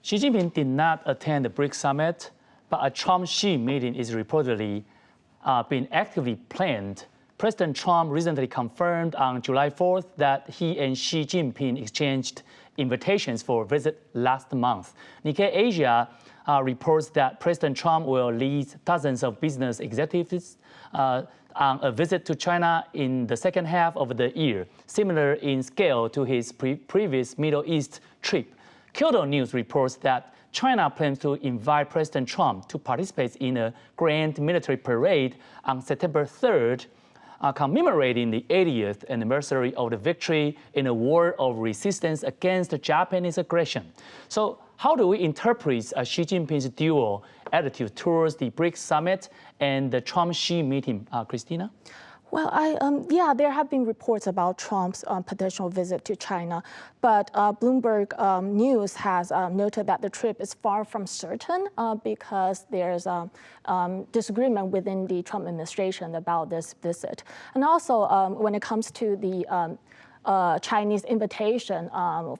Xi Jinping did not attend the BRICS summit, but a Trump-Xi meeting is reportedly being actively planned. President Trump recently confirmed on July 4th that he and Xi Jinping exchanged invitations for a visit last month. Nikkei Asia reports that President Trump will lead dozens of business executives on a visit to China in the second half of the year, similar in scale to his previous Middle East trip. Kyodo News reports that China plans to invite President Trump to participate in a grand military parade on September 3rd, commemorating the 80th anniversary of the victory in a war of resistance against Japanese aggression. So how do we interpret Xi Jinping's dual attitude towards the BRICS summit and the Trump-Xi meeting, Christina? Well, there have been reports about Trump's potential visit to China, but Bloomberg News has noted that the trip is far from certain because there's disagreement within the Trump administration about this visit. And also, when it comes to the Chinese invitation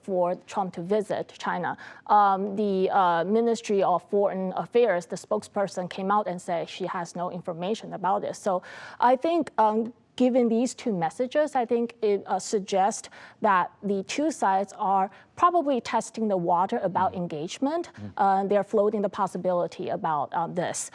for Trump to visit China. The Ministry of Foreign Affairs, the spokesperson came out and said she has no information about this. So I think given these two messages, I think it suggests that the two sides are probably testing the water about engagement. They're floating the possibility about this.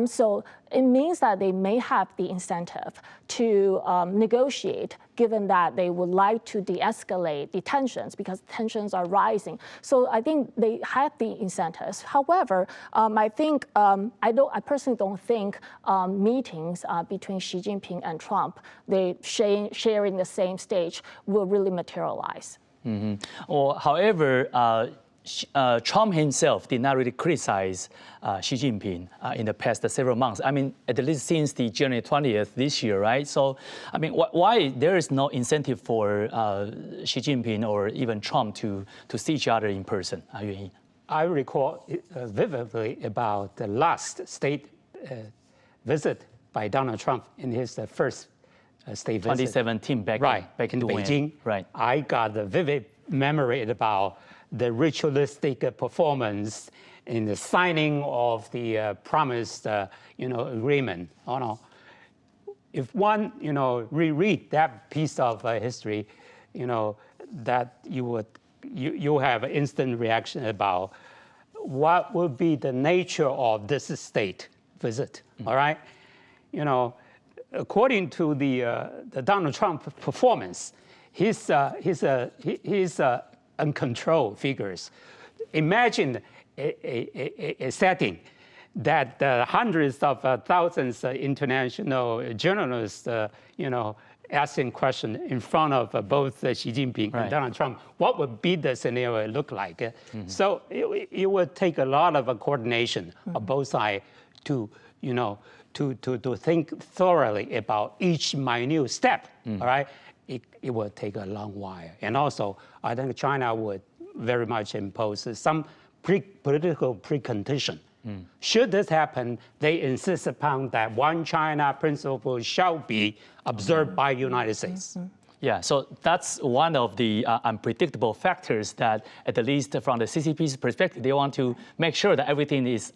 So it means that they may have the incentive to negotiate, given that they would like to de-escalate the tensions because tensions are rising. So I think they have the incentives. However, I think I personally don't think meetings between Xi Jinping and Trump, they sharing the same stage, will really materialize. Or, however, Trump himself did not really criticize Xi Jinping in the past several months. I mean, at least since the January 20th this year, right? So, I mean, why there is no incentive for Xi Jinping or even Trump to see each other in person? I recall vividly about the last state visit by Donald Trump in his first state visit. 2017, back in Beijing. Right. I got a vivid memory about the ritualistic performance in the signing of the promised, agreement. If one, reread that piece of history, that you have an instant reaction about what would be the nature of this state visit. All right, according to the Donald Trump performance, his uncontrolled figures. Imagine a setting that hundreds of thousands of international journalists, asking questions in front of both Xi Jinping and Donald Trump. What would be the scenario look like? So it would take a lot of coordination of both sides to think thoroughly about each minute step. All right. It will take a long while. And also, I think China would very much impose some political precondition. Should this happen, they insist upon that one China principle shall be observed by the United States. Yeah, so that's one of the unpredictable factors that, at least from the CCP's perspective, they want to make sure that everything is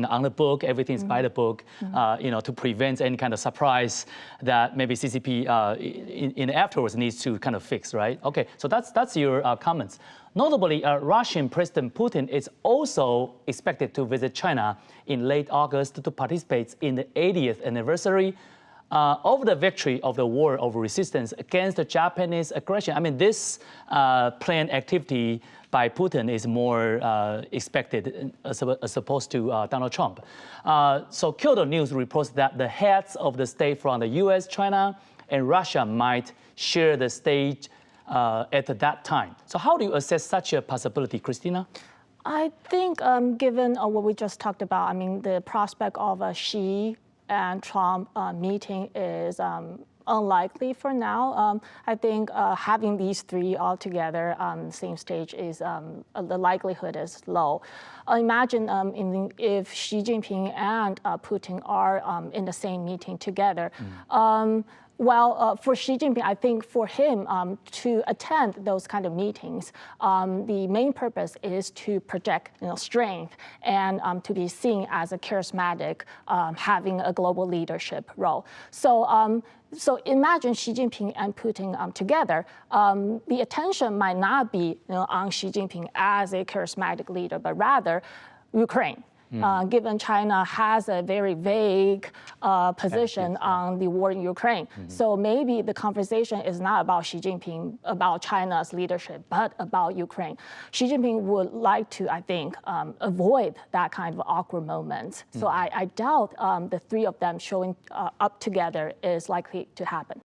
on the book, everything is by the book, to prevent any kind of surprise that maybe CCP in afterwards needs to kind of fix, right? Okay, so that's your comments. Notably, Russian President Putin is also expected to visit China in late August to participate in the 80th anniversary of the victory of the war of resistance against the Japanese aggression. I mean, this planned activity by Putin is more expected as opposed to Donald Trump. So Kyodo News reports that the heads of the state from the US, China, and Russia might share the stage at that time. So how do you assess such a possibility, Christina? I think given what we just talked about, I mean, the prospect of a Xi and Trump meeting is unlikely for now. I think having these three all together on the same stage is the likelihood is low. Imagine if Xi Jinping and Putin are in the same meeting together. Well, for Xi Jinping, I think for him to attend those kind of meetings, the main purpose is to project strength and to be seen as a charismatic, having a global leadership role. So imagine Xi Jinping and Putin together. The attention might not be on Xi Jinping as a charismatic leader, but rather Ukraine. Given China has a very vague position on the war in Ukraine. So maybe the conversation is not about Xi Jinping, about China's leadership, but about Ukraine. Xi Jinping would like to, I think, avoid that kind of awkward moment. So I doubt the three of them showing up together is likely to happen.